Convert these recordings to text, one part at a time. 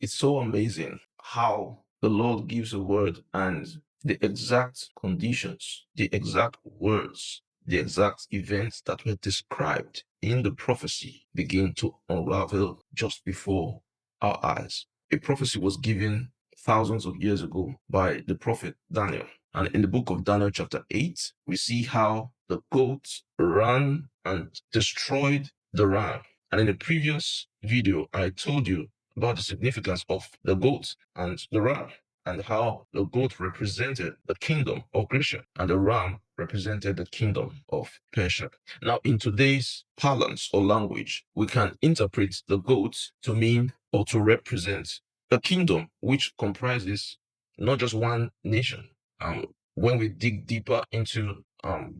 It's so amazing how the Lord gives a word and the exact conditions, the exact words, the exact events that were described in the prophecy begin to unravel just before our eyes. A prophecy was given thousands of years ago by the prophet Daniel. And in the book of Daniel, chapter 8, we see how the goats ran and destroyed the ram. And in the previous video, I told you about the significance of the goat and the ram, and how the goat represented the kingdom of Grecia and the ram represented the kingdom of Persia. Now, in today's parlance or language, we can interpret the goat to mean or to represent a kingdom which comprises not just one nation. When we dig deeper into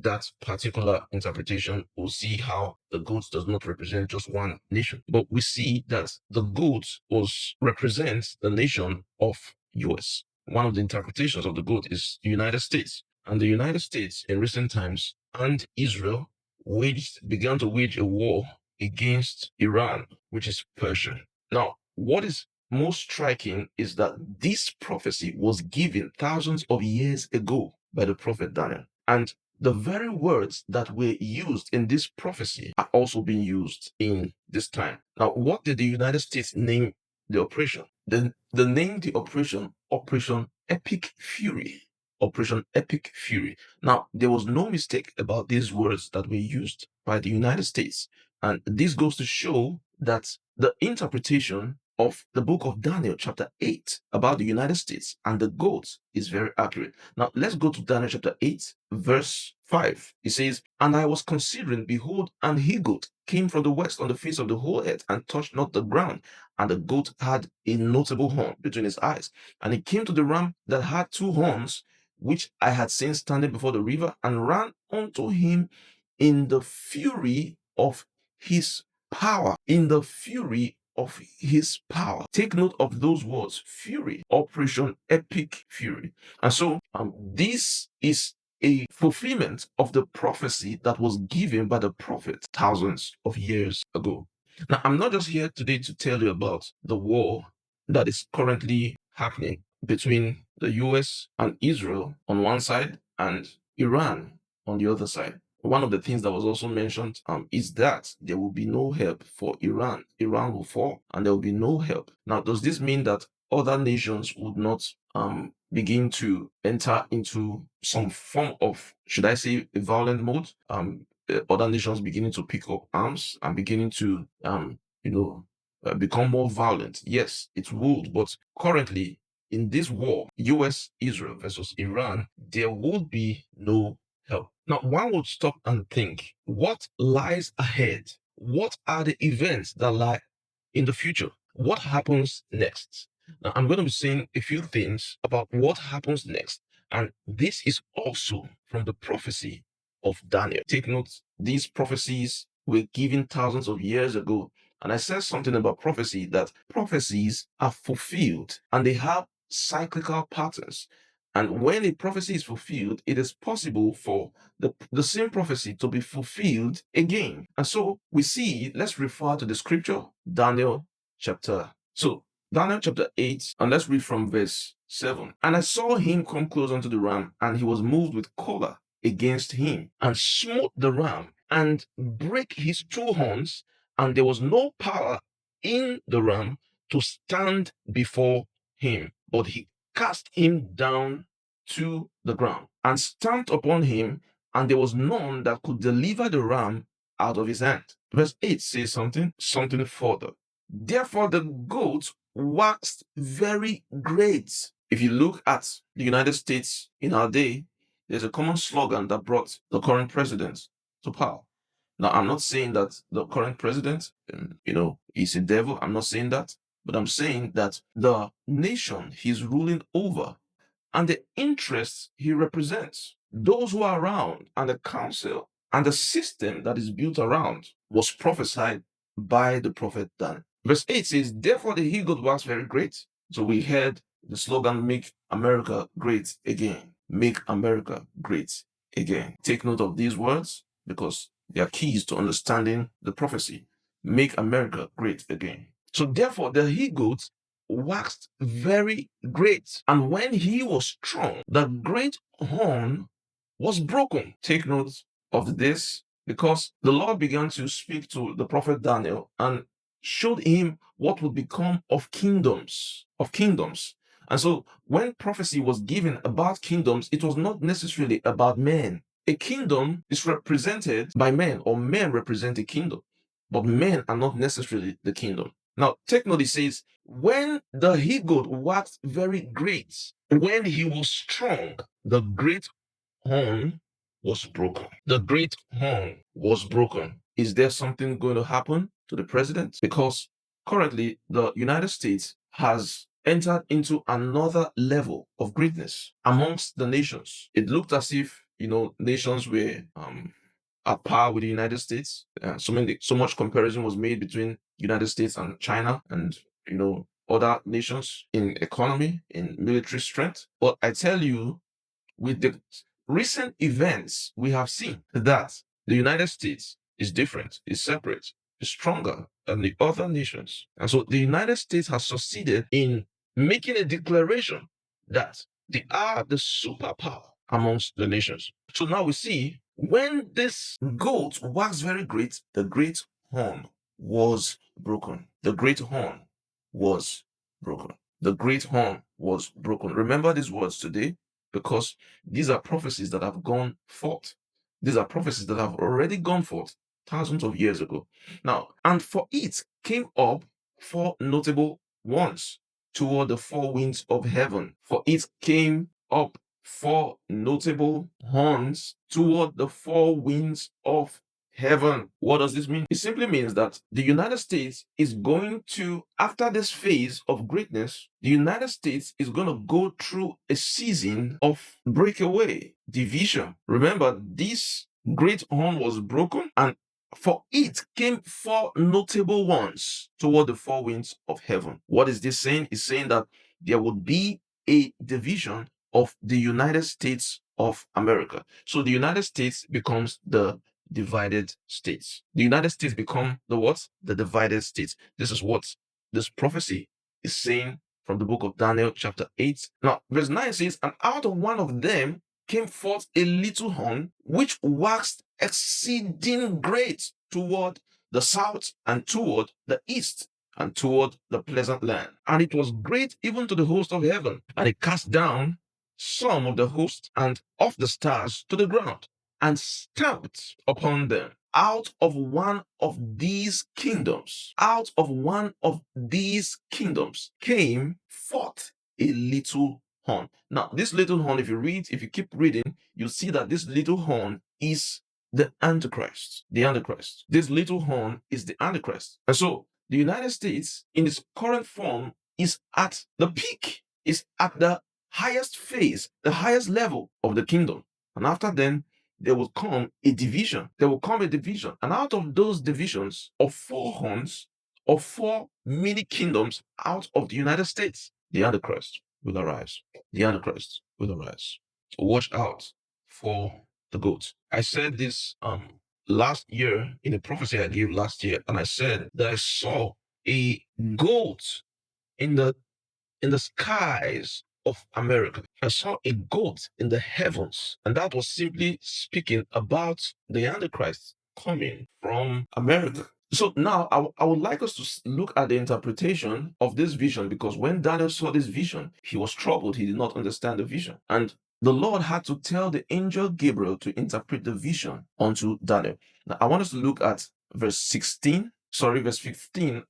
that particular interpretation, we'll see how the goat does not represent just one nation, but we see that the goat represents the nation of U.S. One of the interpretations of the goat is the United States, and the United States in recent times and Israel began to wage a war against Iran, which is Persia. Now, what is most striking is that this prophecy was given thousands of years ago by the prophet Daniel. And the very words that were used in this prophecy are also being used in this time. Now, what did the United States name the operation? The name the operation Operation Epic Fury. Operation Epic Fury. Now, there was no mistake about these words that were used by the United States. And this goes to show that the interpretation of the book of Daniel, chapter 8, about the United States and the goats is very accurate. Now, let's go to Daniel chapter 8, verse 5. It says, "And I was considering, behold, an he-goat came from the west on the face of the whole earth and touched not the ground. And the goat had a notable horn between his eyes. And it came to the ram that had two horns, which I had seen standing before the river, and ran unto him in the fury of his power." In the fury of his power. Take note of those words, fury, Operation Epic Fury. And so this is a fulfillment of the prophecy that was given by the prophet thousands of years ago. Now, I'm not just here today to tell you about the war that is currently happening between the US and Israel on one side and Iran on the other side. One of the things that was also mentioned is that there will be no help for Iran. Iran will fall and there will be no help. Now, does this mean that other nations would not begin to enter into some form of, should I say, a violent mode? Other nations beginning to pick up arms and beginning to, become more violent? Yes, it would. But currently, in this war, US, Israel versus Iran, there would be no help. Now, one would stop and think, what lies ahead? What are the events that lie in the future? What happens next? Now, I'm going to be saying a few things about what happens next. And this is also from the prophecy of Daniel. Take note, these prophecies were given thousands of years ago. And I said something about prophecy, that prophecies are fulfilled and they have cyclical patterns. And when a prophecy is fulfilled, it is possible for the same prophecy to be fulfilled again. And so we see, let's refer to the scripture, Daniel chapter 8, and let's read from verse 7. "And I saw him come close unto the ram, and he was moved with choler against him, and smote the ram, and brake his two horns, and there was no power in the ram to stand before him, but he cast him down to the ground, and stamped upon him, and there was none that could deliver the ram out of his hand." Verse 8 says something further. "Therefore the goat waxed very great." If you look at the United States in our day, there's a common slogan that brought the current president to power. Now, I'm not saying that the current president, is a devil. I'm not saying that. But I'm saying that the nation he's ruling over and the interests he represents, those who are around, and the council and the system that is built around, was prophesied by the prophet Dan. Verse 8 says, "Therefore the he-goat was very great." So we heard the slogan, "Make America Great Again." Make America great again. Take note of these words because they are keys to understanding the prophecy. Make America great again. So therefore the he-goat waxed very great, and when he was strong, the great horn was broken. Take note of this, because the Lord began to speak to the prophet Daniel and showed him what would become of kingdoms, And so when prophecy was given about kingdoms, it was not necessarily about men. A kingdom is represented by men, or men represent a kingdom, but men are not necessarily the kingdom. Now, take note, it says, when the he goat waxed very great, when he was strong, the great horn was broken. The great horn was broken. Is there something going to happen to the president? Because currently, the United States has entered into another level of greatness amongst the nations. It looked as if, nations were at par with the United States. So much comparison was made between United States and China and other nations in economy, in military strength. But I tell you, with the recent events, we have seen that the United States is different, is separate, is stronger than the other nations. And so the United States has succeeded in making a declaration that they are the superpower amongst the nations. So now we see, when this goat waxed very great, the great horn was broken. The great horn was broken. The great horn was broken. Remember these words today, because these are prophecies that have gone forth. These are prophecies that have already gone forth thousands of years ago. Now, and for it came up four notable ones toward the four winds of heaven. For it came up four notable horns toward the four winds of heaven. What does this mean? It simply means that the United States is going to, after this phase of greatness, the United States is going to go through a season of breakaway, division. Remember, this great horn was broken, and for it came four notable ones toward the four winds of heaven. What is this saying? It's saying that there would be a division of the United States of America. So the United States becomes the divided states. The United States become the what? The divided states. This is what this prophecy is saying from the book of Daniel chapter 8. Now, verse 9 says, and out of one of them came forth a little horn, which waxed exceeding great toward the south and toward the east and toward the pleasant land. And it was great even to the host of heaven. And it cast down some of the host and of the stars to the ground, and stamped upon them. Out of one of these kingdoms, came forth a little horn. Now, this little horn, if you keep reading, you'll see that this little horn is the Antichrist. The Antichrist. This little horn is the Antichrist. And so the United States, in its current form, is at the peak, is at the highest phase, the highest level of the kingdom. And after then, there will come a division. And out of those divisions of four horns, of four mini kingdoms out of the United States, the Antichrist will arise. The Antichrist will arise. So watch out for the goat. I said this last year in a prophecy I gave last year, and I said that I saw a goat in the skies of America. I saw a goat in the heavens, and that was simply speaking about the Antichrist coming from America. So now I would like us to look at the interpretation of this vision, because when Daniel saw this vision, he was troubled. He did not understand the vision. And the Lord had to tell the angel Gabriel to interpret the vision unto Daniel. Now I want us to look at verse 15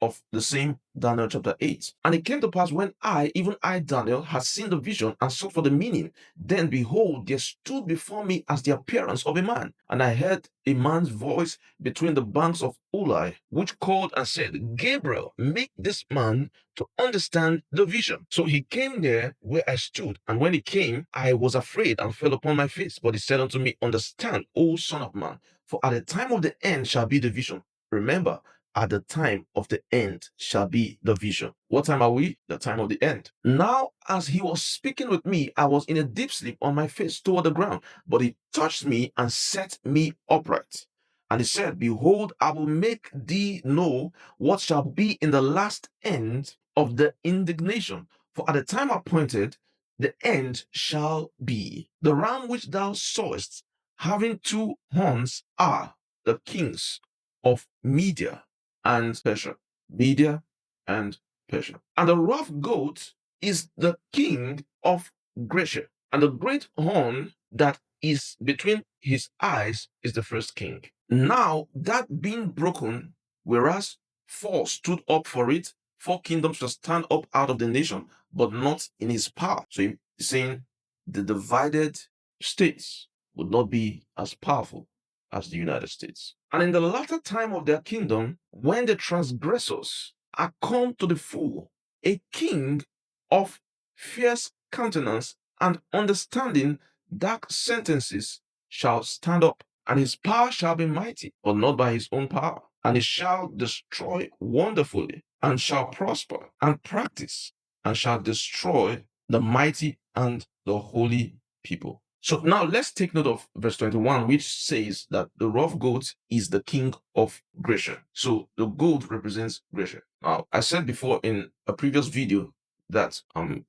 of the same Daniel chapter 8. And it came to pass, when even I, Daniel, had seen the vision and sought for the meaning, then behold, there stood before me as the appearance of a man. And I heard a man's voice between the banks of Ulai, which called and said, Gabriel, make this man to understand the vision. So he came near where I stood, and when he came, I was afraid and fell upon my face. But he said unto me, understand, O son of man, for at the time of the end shall be the vision. Remember, at the time of the end shall be the vision. What time are we? The time of the end. Now, as he was speaking with me, I was in a deep sleep on my face toward the ground, but he touched me and set me upright. And he said, Behold, I will make thee know what shall be in the last end of the indignation. For at the time appointed, the end shall be. The ram which thou sawest, having two horns, are the kings of Media and Persia. Media and Persia. And the rough goat is the king of Grecia. And the great horn that is between his eyes is the first king. Now, that being broken, whereas four stood up for it, four kingdoms shall stand up out of the nation, but not in his power. So he's saying the divided states would not be as powerful as the United States. And in the latter time of their kingdom, when the transgressors are come to the full, a king of fierce countenance and understanding dark sentences shall stand up, and his power shall be mighty, but not by his own power. And he shall destroy wonderfully, and shall prosper, and practice, and shall destroy the mighty and the holy people. So now let's take note of verse 21, which says that the rough goat is the king of Grecia. So the goat represents Grecia. Now, I said before in a previous video that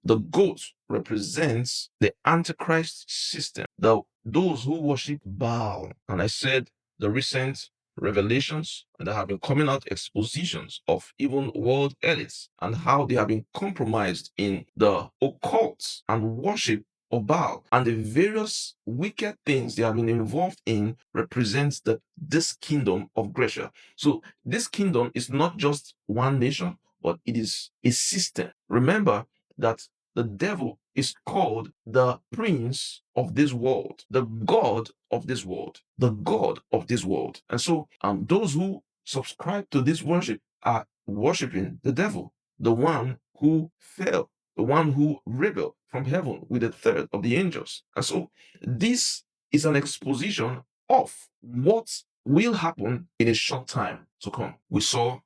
the goat represents the Antichrist system, those who worship Baal. And I said the recent revelations that have been coming out, expositions of even world elites and how they have been compromised in the occult and worship of Baal, and the various wicked things they have been involved in represents this kingdom of Grecia. So this kingdom is not just one nation, but it is a system. Remember that the devil is called the prince of this world, the god of this world, the god of this world. And so those who subscribe to this worship are worshiping the devil, the one who fell, the one who rebelled from heaven with a third of the angels. And so this is an exposition of what will happen in a short time to come. We saw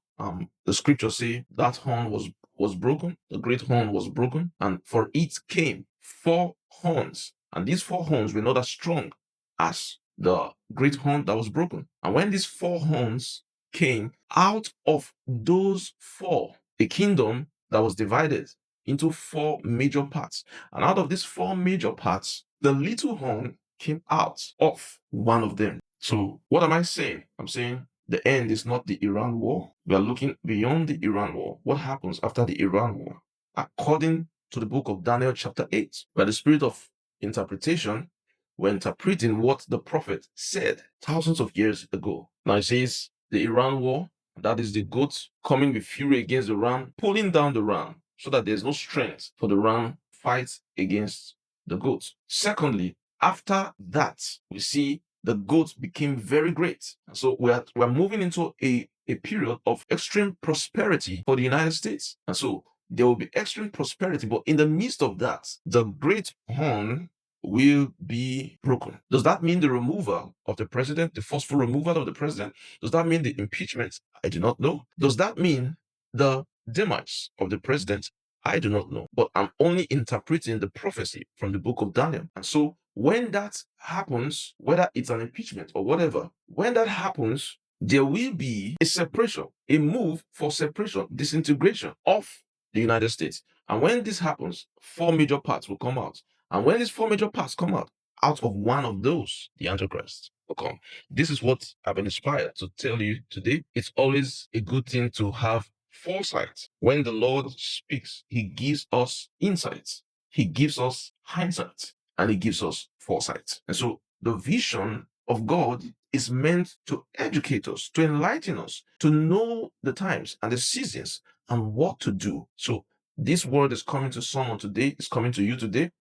the scripture say that horn was broken, the great horn was broken, and for it came four horns, and these four horns were not as strong as the great horn that was broken. And when these four horns came out of those four, a kingdom that was divided into four major parts, and out of these four major parts, the little horn came out of one of them. So what am I saying? I'm saying the end is not the Iran war. We are looking beyond the Iran war. What happens after the Iran war? According to the book of Daniel chapter 8, by the spirit of interpretation, we're interpreting what the prophet said thousands of years ago. Now it says the Iran war, that is the goat coming with fury against the ram, pulling down the ram so that there's no strength for the ram fight against the goat. Secondly, after that, we see the goat became very great. So we're moving into a period of extreme prosperity for the United States. And so there will be extreme prosperity, but in the midst of that, the great horn will be broken. Does that mean the removal of the president, the forceful removal of the president? Does that mean the impeachment? I do not know. Does that mean the demise of the president? I do not know. But I'm only interpreting the prophecy from the book of Daniel. And so when that happens, whether it's an impeachment or whatever, when that happens, there will be a separation, a move for separation, disintegration of the United States. And when this happens, four major parts will come out. And when these four major parts come out of one of those, the Antichrist will come. This is what I've been inspired to tell you today. It's always a good thing to have foresight. When the Lord speaks, He gives us insights, He gives us hindsight, and He gives us foresight. And so the vision of God is meant to educate us, to enlighten us, to know the times and the seasons and what to do. So this word is coming to someone today, it's coming to you today.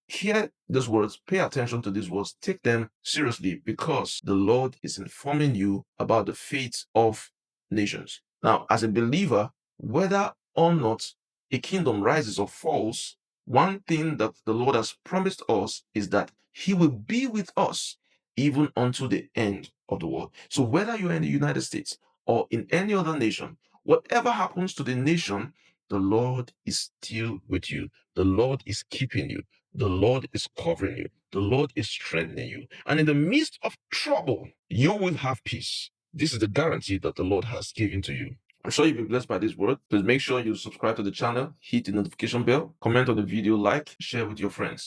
Hear these words, pay attention to these words, take them seriously, because the Lord is informing you about the fate of nations. Now, as a believer, whether or not a kingdom rises or falls, one thing that the Lord has promised us is that He will be with us even unto the end of the world. So whether you're in the United States or in any other nation, whatever happens to the nation, the Lord is still with you. The Lord is keeping you. the Lord is covering you. The Lord is strengthening you. And in the midst of trouble, you will have peace. This is the guarantee that the Lord has given to you. I'm sure you'll be blessed by this word. Please make sure you subscribe to the channel, hit the notification bell, comment on the video, like, share with your friends.